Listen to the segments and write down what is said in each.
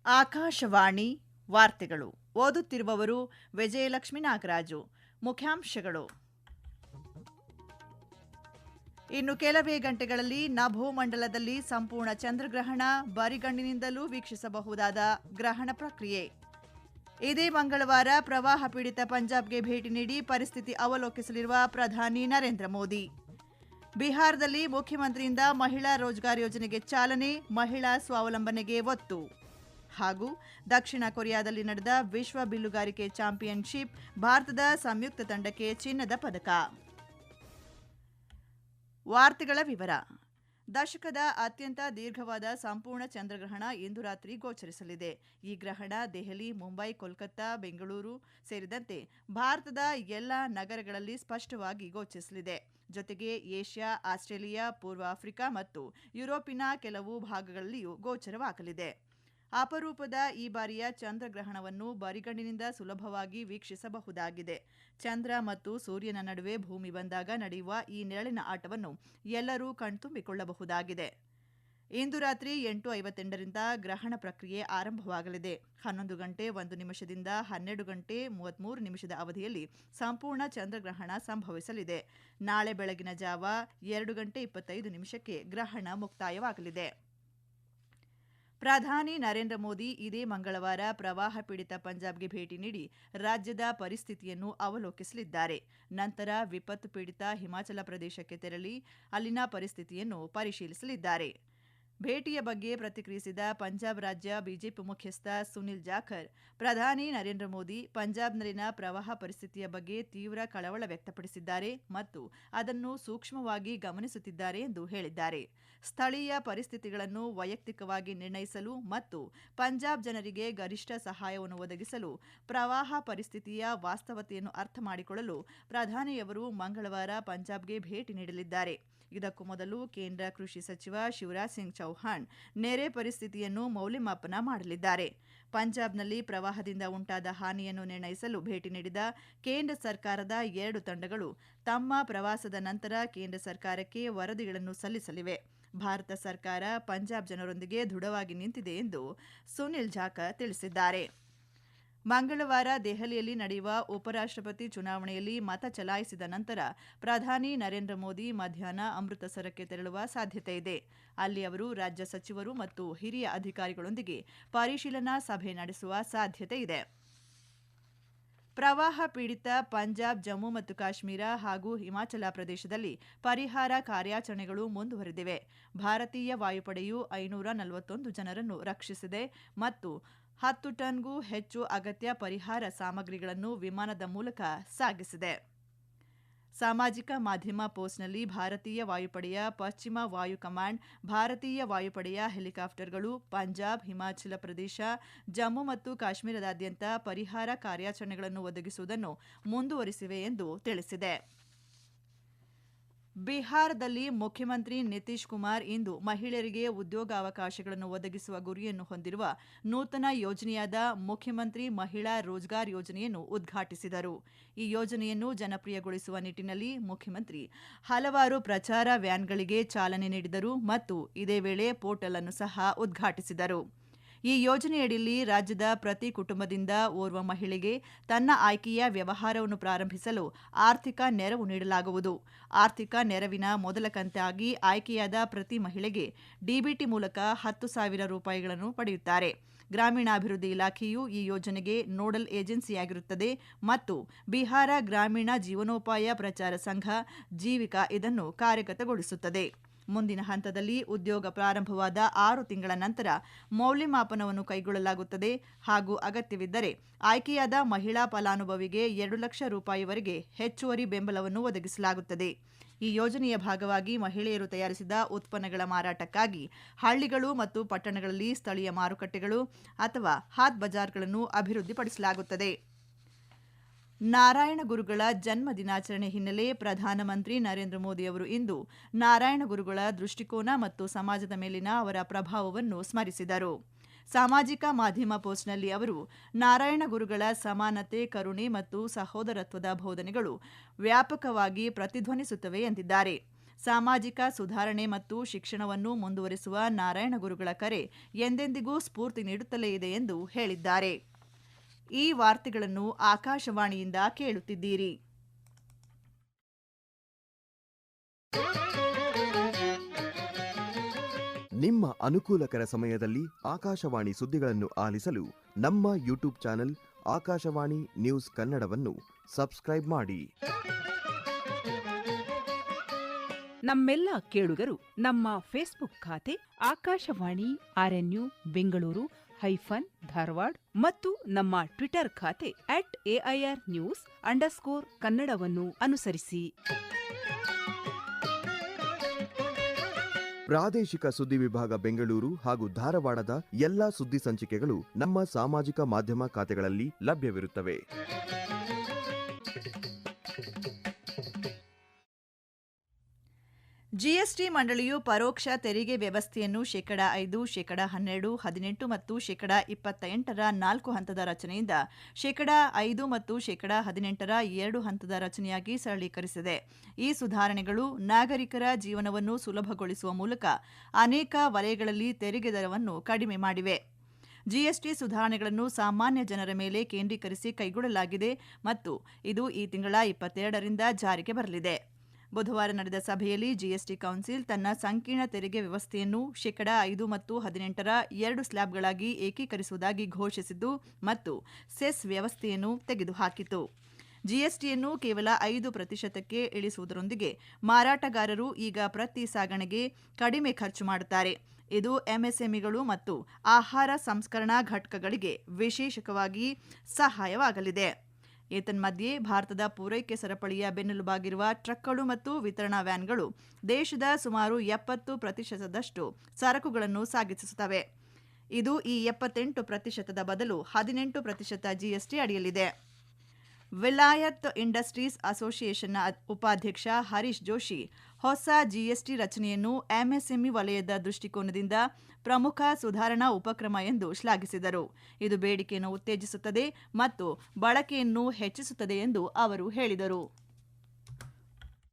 ಆಕಾಶವಾಣಿ ವಾರ್ತೆಗಳು ಓದುತ್ತಿರುವವರು ವಿಜಯಲಕ್ಷ್ಮಿ ನಾಗರಾಜು. ಮುಖ್ಯಾಂಶಗಳು: ಇನ್ನು ಕೆಲವೇ ಗಂಟೆಗಳಲ್ಲಿ ನಭೋಮಂಡಲದಲ್ಲಿ ಸಂಪೂರ್ಣ ಚಂದ್ರಗ್ರಹಣ, ಬರಿಗಣ್ಣಿನಿಂದಲೂ ವೀಕ್ಷಿಸಬಹುದಾದ ಗ್ರಹಣ ಪ್ರಕ್ರಿಯೆ. ಇದೇ ಮಂಗಳವಾರ ಪ್ರವಾಹ ಪೀಡಿತ ಪಂಜಾಬ್ಗೆ ಭೇಟಿ ನೀಡಿ ಪರಿಸ್ಥಿತಿ ಅವಲೋಕಿಸಲಿರುವ ಪ್ರಧಾನಿ ನರೇಂದ್ರ ಮೋದಿ. ಬಿಹಾರದಲ್ಲಿ ಮುಖ್ಯಮಂತ್ರಿಯಿಂದ ಮಹಿಳಾ ರೋಜ್ಗಾರ್ ಯೋಜನೆಗೆ ಚಾಲನೆ, ಮಹಿಳಾ ಸ್ವಾವಲಂಬನೆಗೆ ಒತ್ತು. ಹಾಗೂ ದಕ್ಷಿಣ ಕೊರಿಯಾದಲ್ಲಿ ನಡೆದ ವಿಶ್ವ ಬಿಲ್ಲುಗಾರಿಕೆ ಚಾಂಪಿಯನ್ಶಿಪ್, ಭಾರತದ ಸಂಯುಕ್ತ ತಂಡಕ್ಕೆ ಚಿನ್ನದ ಪದಕ. ವಾರ್ತೆಗಳ ವಿವರ. ದಶಕದ ಅತ್ಯಂತ ದೀರ್ಘವಾದ ಸಂಪೂರ್ಣ ಚಂದ್ರಗ್ರಹಣ ಇಂದು ರಾತ್ರಿ ಗೋಚರಿಸಲಿದೆ. ಈ ಗ್ರಹಣ ದೆಹಲಿ, ಮುಂಬೈ, ಕೋಲ್ಕತ್ತಾ, ಬೆಂಗಳೂರು ಸೇರಿದಂತೆ ಭಾರತದ ಎಲ್ಲ ನಗರಗಳಲ್ಲಿ ಸ್ಪಷ್ಟವಾಗಿ ಗೋಚರಿಸಲಿದೆ. ಜೊತೆಗೆ ಏಷ್ಯಾ, ಆಸ್ಟ್ರೇಲಿಯಾ, ಪೂರ್ವ ಆಫ್ರಿಕಾ ಮತ್ತು ಯುರೋಪಿನ ಕೆಲವು ಭಾಗಗಳಲ್ಲಿಯೂ ಗೋಚರವಾಗಲಿದೆ. ಅಪರೂಪದ ಈ ಬಾರಿಯ ಚಂದ್ರಗ್ರಹಣವನ್ನು ಬರಿಗಣ್ಣಿನಿಂದ ಸುಲಭವಾಗಿ ವೀಕ್ಷಿಸಬಹುದಾಗಿದೆ. ಚಂದ್ರ ಮತ್ತು ಸೂರ್ಯನ ನಡುವೆ ಭೂಮಿ ಬಂದಾಗ ನಡೆಯುವ ಈ ನೆರಳಿನ ಆಟವನ್ನು ಎಲ್ಲರೂ ಕಣ್ತುಂಬಿಕೊಳ್ಳಬಹುದಾಗಿದೆ. ಇಂದು ರಾತ್ರಿ 8:58ರಿಂದ ಗ್ರಹಣ ಪ್ರಕ್ರಿಯೆ ಆರಂಭವಾಗಲಿದೆ. 11 ಗಂಟೆ 1 ನಿಮಿಷದಿಂದ 12 ಗಂಟೆ 33 ನಿಮಿಷದ ಅವಧಿಯಲ್ಲಿ ಸಂಪೂರ್ಣ ಚಂದ್ರಗ್ರಹಣ ಸಂಭವಿಸಲಿದೆ. ನಾಳೆ ಬೆಳಗಿನ ಜಾವ 2 ಗಂಟೆ 25 ನಿಮಿಷಕ್ಕೆ ಗ್ರಹಣ ಮುಕ್ತಾಯವಾಗಲಿದೆ. ಪ್ರಧಾನಿ ನರೇಂದ್ರ ಮೋದಿ ಇದೇ ಮಂಗಳವಾರ ಪ್ರವಾಹ ಪೀಡಿತ ಪಂಜಾಬ್ಗೆ ಭೇಟಿ ನೀಡಿ ರಾಜ್ಯದ ಪರಿಸ್ಥಿತಿಯನ್ನು ಅವಲೋಕಿಸಲಿದ್ದಾರೆ. ನಂತರ ವಿಪತ್ತು ಪೀಡಿತ ಹಿಮಾಚಲ ಪ್ರದೇಶಕ್ಕೆ ತೆರಳಿ ಅಲ್ಲಿನ ಪರಿಸ್ಥಿತಿಯನ್ನು ಪರಿಶೀಲಿಸಲಿದ್ದಾರೆ. ಭೇಟಿಯ ಬಗ್ಗೆ ಪ್ರತಿಕ್ರಿಯಿಸಿದ ಪಂಜಾಬ್ ರಾಜ್ಯ ಬಿಜೆಪಿ ಮುಖ್ಯಸ್ಥ ಸುನಿಲ್ ಜಾಖರ್, ಪ್ರಧಾನಿ ನರೇಂದ್ರ ಮೋದಿ ಪಂಜಾಬ್ನಲ್ಲಿನ ಪ್ರವಾಹ ಪರಿಸ್ಥಿತಿಯ ಬಗ್ಗೆ ತೀವ್ರ ಕಳವಳ ವ್ಯಕ್ತಪಡಿಸಿದ್ದಾರೆ ಮತ್ತು ಅದನ್ನು ಸೂಕ್ಷ್ಮವಾಗಿ ಗಮನಿಸುತ್ತಿದ್ದಾರೆ ಎಂದು ಹೇಳಿದ್ದಾರೆ. ಸ್ಥಳೀಯ ಪರಿಸ್ಥಿತಿಗಳನ್ನು ವೈಯಕ್ತಿಕವಾಗಿ ನಿರ್ಣಯಿಸಲು ಮತ್ತು ಪಂಜಾಬ್ ಜನರಿಗೆ ಗರಿಷ್ಠ ಸಹಾಯವನ್ನು ಒದಗಿಸಲು ಪ್ರವಾಹ ಪರಿಸ್ಥಿತಿಯ ವಾಸ್ತವತೆಯನ್ನು ಅರ್ಥ ಮಾಡಿಕೊಳ್ಳಲು ಪ್ರಧಾನಿಯವರು ಮಂಗಳವಾರ ಪಂಜಾಬ್ಗೆ ಭೇಟಿ ನೀಡಲಿದ್ದಾರೆ. ಇದಕ್ಕೂ ಮೊದಲು ಕೇಂದ್ರ ಕೃಷಿ ಸಚಿವ ಶಿವರಾಜ್ ಸಿಂಗ್ ಚೌಹಾಣ್ ನೆರೆ ಪರಿಸ್ಥಿತಿಯನ್ನು ಮೌಲ್ಯಮಾಪನ ಮಾಡಲಿದ್ದಾರೆ. ಪಂಜಾಬ್ನಲ್ಲಿ ಪ್ರವಾಹದಿಂದ ಉಂಟಾದ ಹಾನಿಯನ್ನು ನಿರ್ಣಯಿಸಲು ಭೇಟಿ ನೀಡಿದ ಕೇಂದ್ರ ಸರ್ಕಾರದ 2 ತಂಡಗಳು ತಮ್ಮ ಪ್ರವಾಸದ ನಂತರ ಕೇಂದ್ರ ಸರ್ಕಾರಕ್ಕೆ ವರದಿಗಳನ್ನು ಸಲ್ಲಿಸಲಿವೆ. ಭಾರತ ಸರ್ಕಾರ ಪಂಜಾಬ್ ಜನರೊಂದಿಗೆ ದೃಢವಾಗಿ ನಿಂತಿದೆ ಎಂದು ಸುನಿಲ್ ಜಾಖರ್ ತಿಳಿಸಿದ್ದಾರೆ. ಮಂಗಳವಾರ ದೆಹಲಿಯಲ್ಲಿ ನಡೆಯುವ ಉಪರಾಷ್ಟ್ರಪತಿ ಚುನಾವಣೆಯಲ್ಲಿ ಮತ ಚಲಾಯಿಸಿದ ನಂತರ ಪ್ರಧಾನಿ ನರೇಂದ್ರ ಮೋದಿ ಮಧ್ಯಾಹ್ನ ಅಮೃತಸರಕ್ಕೆ ತೆರಳುವ ಸಾಧ್ಯತೆ ಇದೆ. ಅಲ್ಲಿ ಅವರು ರಾಜ್ಯ ಸಚಿವರು ಮತ್ತು ಹಿರಿಯ ಅಧಿಕಾರಿಗಳೊಂದಿಗೆ ಪರಿಶೀಲನಾ ಸಭೆ ನಡೆಸುವ ಸಾಧ್ಯತೆ ಇದೆ. ಪ್ರವಾಹ ಪೀಡಿತ ಪಂಜಾಬ್, ಜಮ್ಮು ಮತ್ತು ಕಾಶ್ಮೀರ ಹಾಗೂ ಹಿಮಾಚಲ ಪ್ರದೇಶದಲ್ಲಿ ಪರಿಹಾರ ಕಾರ್ಯಾಚರಣೆಗಳು ಮುಂದುವರೆದಿವೆ. ಭಾರತೀಯ ವಾಯುಪಡೆಯು 541 ಜನರನ್ನು ರಕ್ಷಿಸಿದೆ ಮತ್ತು 10 ಟನ್ಗೂ ಹೆಚ್ಚು ಅಗತ್ಯ ಪರಿಹಾರ ಸಾಮಗ್ರಿಗಳನ್ನು ವಿಮಾನದ ಮೂಲಕ ಸಾಗಿಸಿದೆ. ಸಾಮಾಜಿಕ ಮಾಧ್ಯಮ ಪೋಸ್ಟ್ನಲ್ಲಿ ಭಾರತೀಯ ವಾಯುಪಡೆಯ ಪಶ್ಚಿಮ ವಾಯು ಕಮಾಂಡ್, ಭಾರತೀಯ ವಾಯುಪಡೆಯ ಹೆಲಿಕಾಪ್ಟರ್ಗಳು ಪಂಜಾಬ್, ಹಿಮಾಚಲ ಪ್ರದೇಶ, ಜಮ್ಮು ಮತ್ತು ಕಾಶ್ಮೀರದಾದ್ಯಂತ ಪರಿಹಾರ ಕಾರ್ಯಾಚರಣೆಗಳನ್ನು ಒದಗಿಸುವುದನ್ನು ಮುಂದುವರಿಸಿವೆ ಎಂದು ತಿಳಿಸಿದೆ. ಬಿಹಾರದಲ್ಲಿ ಮುಖ್ಯಮಂತ್ರಿ ನಿತೀಶ್ ಕುಮಾರ್ ಇಂದು ಮಹಿಳೆಯರಿಗೆ ಉದ್ಯೋಗಾವಕಾಶಗಳನ್ನು ಒದಗಿಸುವ ಗುರಿಯನ್ನು ಹೊಂದಿರುವ ನೂತನ ಯೋಜನೆಯಾದ ಮುಖ್ಯಮಂತ್ರಿ ಮಹಿಳಾ ರೋಜ್ಗಾರ್ ಯೋಜನೆಯನ್ನು ಉದ್ಘಾಟಿಸಿದರು. ಈ ಯೋಜನೆಯನ್ನು ಜನಪ್ರಿಯಗೊಳಿಸುವ ನಿಟ್ಟಿನಲ್ಲಿ ಮುಖ್ಯಮಂತ್ರಿ ಹಲವಾರು ಪ್ರಚಾರ ವ್ಯಾನ್ಗಳಿಗೆ ಚಾಲನೆ ನೀಡಿದರು ಮತ್ತು ಇದೇ ವೇಳೆ ಪೋರ್ಟಲ್ ಅನ್ನು ಸಹ ಉದ್ಘಾಟಿಸಿದರು. ಈ ಯೋಜನೆಯಡಿಯಲ್ಲಿ ರಾಜ್ಯದ ಪ್ರತಿ ಕುಟುಂಬದಿಂದ ಓರ್ವ ಮಹಿಳೆಗೆ ತನ್ನ ಆಯ್ಕೆಯ ವ್ಯವಹಾರವನ್ನು ಪ್ರಾರಂಭಿಸಲು ಆರ್ಥಿಕ ನೆರವು ನೀಡಲಾಗುವುದು. ಆರ್ಥಿಕ ನೆರವಿನ ಮೊದಲ ಕಂತಾಗಿ ಆಯ್ಕೆಯಾದ ಪ್ರತಿ ಮಹಿಳೆಗೆ ಡಿಬಿಟಿ ಮೂಲಕ 10,000 ರೂಪಾಯಿಗಳನ್ನು ಪಡೆಯುತ್ತಾರೆ. ಗ್ರಾಮೀಣಾಭಿವೃದ್ಧಿ ಇಲಾಖೆಯು ಈ ಯೋಜನೆಗೆ ನೋಡಲ್ ಏಜೆನ್ಸಿಯಾಗಿರುತ್ತದೆ ಮತ್ತು ಬಿಹಾರ ಗ್ರಾಮೀಣ ಜೀವನೋಪಾಯ ಪ್ರಚಾರ ಸಂಘ ಜೀವಿಕಾ ಇದನ್ನು ಕಾರ್ಯಗತಗೊಳಿಸುತ್ತದೆ. ಮುಂದಿನ ಹಂತದಲ್ಲಿ ಉದ್ಯೋಗ ಪ್ರಾರಂಭವಾದ 6 ತಿಂಗಳ ನಂತರ ಮೌಲ್ಯಮಾಪನವನ್ನು ಕೈಗೊಳ್ಳಲಾಗುತ್ತದೆ ಹಾಗೂ ಅಗತ್ಯವಿದ್ದರೆ ಆಯ್ಕೆಯಾದ ಮಹಿಳಾ ಫಲಾನುಭವಿಗೆ 2 ಲಕ್ಷ ರೂಪಾಯಿವರೆಗೆ ಹೆಚ್ಚುವರಿ ಬೆಂಬಲವನ್ನು ಒದಗಿಸಲಾಗುತ್ತದೆ. ಈ ಯೋಜನೆಯ ಭಾಗವಾಗಿ ಮಹಿಳೆಯರು ತಯಾರಿಸಿದ ಉತ್ಪನ್ನಗಳ ಮಾರಾಟಕ್ಕಾಗಿ ಹಳ್ಳಿಗಳು ಮತ್ತು ಪಟ್ಟಣಗಳಲ್ಲಿ ಸ್ಥಳೀಯ ಮಾರುಕಟ್ಟೆಗಳು ಅಥವಾ ಹಾತ್ ಬಜಾರ್ಗಳನ್ನು ಅಭಿವೃದ್ಧಿಪಡಿಸಲಾಗುತ್ತದೆ. ನಾರಾಯಣ ಗುರುಗಳ ಜನ್ಮ ದಿನಾಚರಣೆ ಹಿನ್ನೆಲೆ ಪ್ರಧಾನಮಂತ್ರಿ ನರೇಂದ್ರ ಮೋದಿ ಅವರು ಇಂದು ನಾರಾಯಣ ಗುರುಗಳ ದೃಷ್ಟಿಕೋನ ಮತ್ತು ಸಮಾಜದ ಮೇಲಿನ ಅವರ ಪ್ರಭಾವವನ್ನು ಸ್ಮರಿಸಿದರು. ಸಾಮಾಜಿಕ ಮಾಧ್ಯಮ ಪೋಸ್ಟ್ನಲ್ಲಿ ಅವರು ನಾರಾಯಣ ಗುರುಗಳ ಸಮಾನತೆ, ಕರುಣೆ ಮತ್ತು ಸಹೋದರತ್ವದ ಬೋಧನೆಗಳು ವ್ಯಾಪಕವಾಗಿ ಪ್ರತಿಧ್ವನಿಸುತ್ತವೆ ಎಂದಿದ್ದಾರೆ. ಸಾಮಾಜಿಕ ಸುಧಾರಣೆ ಮತ್ತು ಶಿಕ್ಷಣವನ್ನು ಮುಂದುವರಿಸುವ ನಾರಾಯಣ ಗುರುಗಳ ಕರೆ ಎಂದೆಂದಿಗೂ ಸ್ಫೂರ್ತಿ ನೀಡುತ್ತಲೇ ಇದೆ ಎಂದು ಹೇಳಿದ್ದಾರೆ. ಈ ವಾರ್ತೆಗಳನ್ನು ಆಕಾಶವಾಣಿಯಿಂದ ಕೇಳುತ್ತಿದ್ದೀರಿ. ನಿಮ್ಮ ಅನುಕೂಲಕರ ಸಮಯದಲ್ಲಿ ಆಕಾಶವಾಣಿ ಸುದ್ದಿಗಳನ್ನು ಆಲಿಸಲು ನಮ್ಮ ಯೂಟ್ಯೂಬ್ ಚಾನೆಲ್ ಆಕಾಶವಾಣಿ ನ್ಯೂಸ್ ಕನ್ನಡವನ್ನು ಸಬ್ಸ್ಕ್ರೈಬ್ ಮಾಡಿ. ನಮ್ಮೆಲ್ಲ ಕೇಳುಗರು ನಮ್ಮ ಫೇಸ್ಬುಕ್ ಖಾತೆ ಆಕಾಶವಾಣಿ ಆರ್ಎನ್ಯು ಬೆಂಗಳೂರು ಧಾರವಾಡ ಮತ್ತು ನಮ್ಮ ಟ್ವಿಟರ್ ಖಾತೆ @AIRnews_ಕನ್ನಡವನ್ನು ಅನುಸರಿಸಿ. ಪ್ರಾದೇಶಿಕ ಸುದ್ದಿ ವಿಭಾಗ ಬೆಂಗಳೂರು ಹಾಗೂ ಧಾರವಾಡದ ಎಲ್ಲಾ ಸುದ್ದಿ ಸಂಚಿಕೆಗಳು ನಮ್ಮ ಸಾಮಾಜಿಕ ಮಾಧ್ಯಮ ಖಾತೆಗಳಲ್ಲಿ ಲಭ್ಯವಿರುತ್ತವೆ. ಜಿಎಸ್ಟಿ ಮಂಡಳಿಯು ಪರೋಕ್ಷ ತೆರಿಗೆ ವ್ಯವಸ್ಥೆಯನ್ನು ಶೇಕಡಾ 5, ಶೇಕಡಾ 12, 18 ಮತ್ತು ಶೇಕಡಾ 28ರ 4 ಹಂತದ ರಚನೆಯಿಂದ ಶೇಕಡಾ 5 ಮತ್ತು ಶೇಕಡಾ 18ರ 2 ಹಂತದ ರಚನೆಯಾಗಿ ಸರಳೀಕರಿಸಿದೆ. ಈ ಸುಧಾರಣೆಗಳು ನಾಗರಿಕರ ಜೀವನವನ್ನು ಸುಲಭಗೊಳಿಸುವ ಮೂಲಕ ಅನೇಕ ವಲಯಗಳಲ್ಲಿ ತೆರಿಗೆ ದರವನ್ನು ಕಡಿಮೆ ಮಾಡಿವೆ. ಜಿಎಸ್ಟಿ ಸುಧಾರಣೆಗಳನ್ನು ಸಾಮಾನ್ಯ ಜನರ ಮೇಲೆ ಕೇಂದ್ರೀಕರಿಸಿ ಕೈಗೊಳ್ಳಲಾಗಿದೆ ಮತ್ತು ಇದು ಈ ತಿಂಗಳ 22ರಿಂದ ಜಾರಿಗೆ ಬರಲಿದೆ. ಬುಧವಾರ ನಡೆದ ಸಭೆಯಲ್ಲಿ ಜಿಎಸ್ಟಿ ಕೌನ್ಸಿಲ್ ತನ್ನ ಸಂಕೀರ್ಣ ತೆರಿಗೆ ವ್ಯವಸ್ಥೆಯನ್ನು ಶೇಕಡಾ 5 ಮತ್ತು 18ರ 2 ಸ್ಲ್ಯಾಬ್ಗಳಾಗಿ ಏಕೀಕರಿಸುವುದಾಗಿ ಘೋಷಿಸಿದ್ದು ಮತ್ತು ಸೆಸ್ ವ್ಯವಸ್ಥೆಯನ್ನು ತೆಗೆದುಹಾಕಿತು. ಜಿಎಸ್ಟಿಯನ್ನು ಕೇವಲ 5% ಇಳಿಸುವುದರೊಂದಿಗೆ ಮಾರಾಟಗಾರರು ಈಗ ಪ್ರತಿ ಸಾಗಣೆಗೆ ಕಡಿಮೆ ಖರ್ಚು ಮಾಡುತ್ತಾರೆ. ಇದು ಎಂಎಸ್ಎಂಇಗಳು ಮತ್ತು ಆಹಾರ ಸಂಸ್ಕರಣಾ ಘಟಕಗಳಿಗೆ ವಿಶೇಷವಾಗಿ ಸಹಾಯವಾಗಲಿದೆ. ಏತನ್ಮಧ್ಯೆ ಭಾರತದ ಪೂರೈಕೆ ಸರಪಳಿಯ ಬೆನ್ನೆಲುಬಾಗಿರುವ ಟ್ರಕ್ಗಳು ಮತ್ತು ವಿತರಣಾ ವ್ಯಾನ್ಗಳು ದೇಶದ ಸುಮಾರು 70% ಸರಕುಗಳನ್ನು ಸಾಗಿಸುತ್ತವೆ. ಇದು ಈ 78% ಬದಲು 18% ಜಿಎಸ್ಟಿ ಅಡಿಯಲ್ಲಿದೆ. ವಿಲಾಯತ್ ಇಂಡಸ್ಟ್ರೀಸ್ ಅಸೋಸಿಯೇಷನ್ನ ಉಪಾಧ್ಯಕ್ಷ ಹರೀಶ್ ಜೋಶಿ ಹೊಸ ಜಿಎಸ್ಟಿ ರಚನೆಯನ್ನು ಎಂಎಸ್ಎಂಇ ವಲಯದ ದೃಷ್ಟಿಕೋನದಿಂದ ಪ್ರಮುಖ ಸುಧಾರಣಾ ಉಪಕ್ರಮ ಎಂದು ಶ್ಲಾಘಿಸಿದರು. ಇದು ಬೇಡಿಕೆಯನ್ನು ಉತ್ತೇಜಿಸುತ್ತದೆ ಮತ್ತು ಬಳಕೆಯನ್ನು ಹೆಚ್ಚಿಸುತ್ತದೆ ಎಂದು ಅವರು ಹೇಳಿದರು.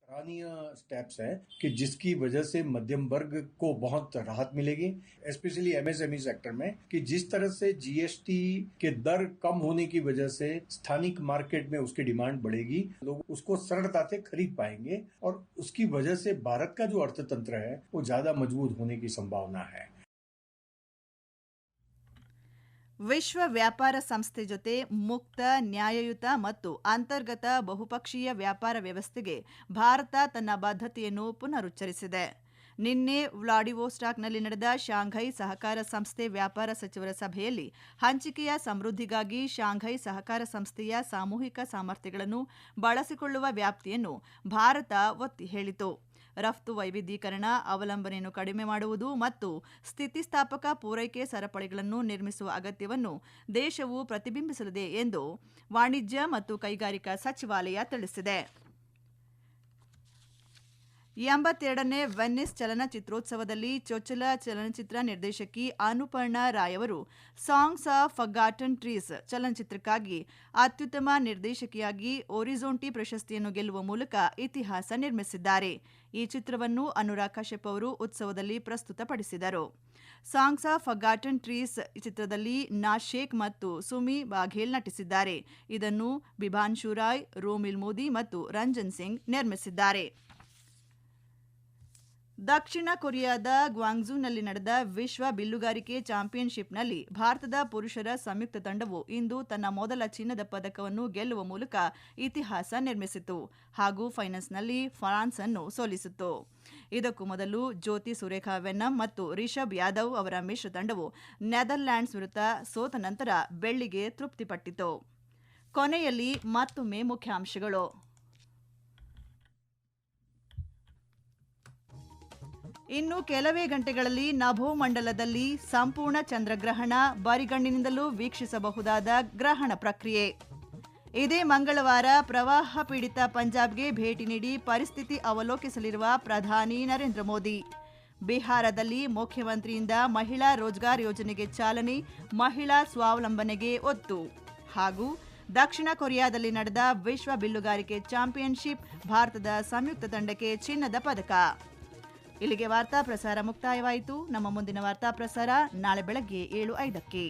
सराहनीय स्टेप्स है कि जिसकी वजह से मध्यम वर्ग को बहुत राहत मिलेगी, स्पेशली एमएसएमई सेक्टर में, कि जिस तरह से जीएसटी के दर कम होने की वजह से स्थानिक मार्केट में उसकी डिमांड बढ़ेगी, लोग उसको सरलता से खरीद पाएंगे और उसकी वजह से भारत का जो अर्थतंत्र है वो ज्यादा मजबूत होने की संभावना है. ವಿಶ್ವ ವ್ಯಾಪಾರ ಸಂಸ್ಥೆ ಜೊತೆ ಮುಕ್ತ, ನ್ಯಾಯಯುತ ಮತ್ತು ಅಂತರ್ಗತ ಬಹುಪಕ್ಷೀಯ ವ್ಯಾಪಾರ ವ್ಯವಸ್ಥೆಗೆ ಭಾರತ ತನ್ನ ಬದ್ಧತೆಯನ್ನು ಪುನರುಚ್ಚರಿಸಿದೆ. ನಿನ್ನೆ ವ್ಲಾಡಿವೋಸ್ಟಾಕ್ನಲ್ಲಿ ನಡೆದ ಶಾಂಘೈ ಸಹಕಾರ ಸಂಸ್ಥೆ ವ್ಯಾಪಾರ ಸಚಿವರ ಸಭೆಯಲ್ಲಿ ಹಂಚಿಕೆಯ ಸಮೃದ್ಧಿಗಾಗಿ ಶಾಂಘೈ ಸಹಕಾರ ಸಂಸ್ಥೆಯ ಸಾಮೂಹಿಕ ಸಾಮರ್ಥ್ಯಗಳನ್ನು ಬಳಸಿಕೊಳ್ಳುವ ವ್ಯಾಪ್ತಿಯನ್ನು ಭಾರತ ಒತ್ತಿ ಹೇಳಿತು. ರಫ್ತು ವೈವಿಧ್ಯೀಕರಣ, ಅವಲಂಬನೆಯನ್ನು ಕಡಿಮೆ ಮಾಡುವುದು ಮತ್ತು ಸ್ಥಿತಿಸ್ಥಾಪಕ ಪೂರೈಕೆ ಸರಪಳಿಗಳನ್ನು ನಿರ್ಮಿಸುವ ಅಗತ್ಯವನ್ನು ದೇಶವು ಪ್ರತಿಬಿಂಬಿಸಲಿದೆ ಎಂದು ವಾಣಿಜ್ಯ ಮತ್ತು ಕೈಗಾರಿಕಾ ಸಚಿವಾಲಯ ತಿಳಿಸಿದೆ. 82ನೇ ವೆನ್ನಿಸ್ ಚಲನಚಿತ್ರೋತ್ಸವದಲ್ಲಿ ಚೊಚ್ಚಲ ಚಲನಚಿತ್ರ ನಿರ್ದೇಶಕಿ ಅನುಪರ್ಣಾ ರಾಯ್ ಅವರು ಸಾಂಗ್ಸ್ ಆಫ್ ಫರ್ಗಾಟನ್ ಟ್ರೀಸ್ ಚಲನಚಿತ್ರಕ್ಕಾಗಿ ಅತ್ಯುತ್ತಮ ನಿರ್ದೇಶಕಿಯಾಗಿ ಒರಿಜೋಂಟಿ ಪ್ರಶಸ್ತಿಯನ್ನು ಗೆಲ್ಲುವ ಮೂಲಕ ಇತಿಹಾಸ ನಿರ್ಮಿಸಿದ್ದಾರೆ. ಈ ಚಿತ್ರವನ್ನು ಅನುರಾಗ್ ಕಶ್ಯಪ್ ಅವರು ಉತ್ಸವದಲ್ಲಿ ಪ್ರಸ್ತುತಪಡಿಸಿದರು. ಸಾಂಗ್ಸ್ ಆಫ್ ಫರ್ಗಾಟನ್ ಟ್ರೀಸ್ ಚಿತ್ರದಲ್ಲಿ ನಾಜ್ ಶೇಖ್ ಮತ್ತು ಸುಮಿ ಬಾಘೇಲ್ ನಟಿಸಿದ್ದಾರೆ. ಇದನ್ನು ಬಿಭಾನ್ಶು ರಾಯ್, ರೋಮಿಲ್ ಮೋದಿ ಮತ್ತು ರಂಜನ್ ಸಿಂಗ್ ನಿರ್ಮಿಸಿದ್ದಾರೆ. ದಕ್ಷಿಣ ಕೊರಿಯಾದ ಗ್ವಾಂಗ್ಝೂನಲ್ಲಿ ನಡೆದ ವಿಶ್ವ ಬಿಲ್ಲುಗಾರಿಕೆ ಚಾಂಪಿಯನ್ಶಿಪ್ನಲ್ಲಿ ಭಾರತದ ಪುರುಷರ ಸಂಯುಕ್ತ ತಂಡವು ಇಂದು ತನ್ನ ಮೊದಲ ಚಿನ್ನದ ಪದಕವನ್ನು ಗೆಲ್ಲುವ ಮೂಲಕ ಇತಿಹಾಸ ನಿರ್ಮಿಸಿತು ಹಾಗೂ ಫೈನಲ್ಸ್ನಲ್ಲಿ ಫ್ರಾನ್ಸ್ ಅನ್ನು ಸೋಲಿಸಿತು. ಇದಕ್ಕೂ ಮೊದಲು ಜ್ಯೋತಿ ಸುರೇಖಾ ವೆನ್ನಂ ಮತ್ತು ರಿಷಬ್ ಯಾದವ್ ಅವರ ಮಿಶ್ರ ತಂಡವು ನೆದರ್ಲ್ಯಾಂಡ್ಸ್ ವಿರುದ್ಧ ಸೋತ ನಂತರ ಬೆಳ್ಳಿಗೆ ತೃಪ್ತಿಪಟ್ಟಿತು. ಕೊನೆಯಲ್ಲಿ ಮತ್ತೊಮ್ಮೆ ಮುಖ್ಯಾಂಶಗಳು. ಇನ್ನು ಕೆಲವೇ ಗಂಟೆಗಳಲ್ಲಿ ನಭೋಮಂಡಲದಲ್ಲಿ ಸಂಪೂರ್ಣ ಚಂದ್ರಗ್ರಹಣ, ಬರಿಗಣ್ಣಿನಿಂದಲೂ ವೀಕ್ಷಿಸಬಹುದಾದ ಗ್ರಹಣ ಪ್ರಕ್ರಿಯೆ. ಇದೇ ಮಂಗಳವಾರ ಪ್ರವಾಹ ಪೀಡಿತ ಪಂಜಾಬ್ಗೆ ಭೇಟಿ ನೀಡಿ ಪರಿಸ್ಥಿತಿ ಅವಲೋಕಿಸಲಿರುವ ಪ್ರಧಾನಿ ನರೇಂದ್ರ ಮೋದಿ. ಬಿಹಾರದಲ್ಲಿ ಮುಖ್ಯಮಂತ್ರಿಯಿಂದ ಮಹಿಳಾ ರೋಜ್ಗಾರ್ ಯೋಜನೆಗೆ ಚಾಲನೆ, ಮಹಿಳಾ ಸ್ವಾವಲಂಬನೆಗೆ ಒತ್ತು. ಹಾಗೂ ದಕ್ಷಿಣ ಕೊರಿಯಾದಲ್ಲಿ ನಡೆದ ವಿಶ್ವ ಬಿಲ್ಲುಗಾರಿಕೆ ಚಾಂಪಿಯನ್ಶಿಪ್, ಭಾರತದ ಸಂಯುಕ್ತ ತಂಡಕ್ಕೆ ಚಿನ್ನದ ಪದಕ. ಇಲ್ಲಿಗೆ ವಾರ್ತಾ ಪ್ರಸಾರ ಮುಕ್ತಾಯವಾಯಿತು. ನಮ್ಮ ಮುಂದಿನ ವಾರ್ತಾ ಪ್ರಸಾರ ನಾಳೆ ಬೆಳಗ್ಗೆ 7:05ಕ್ಕೆ.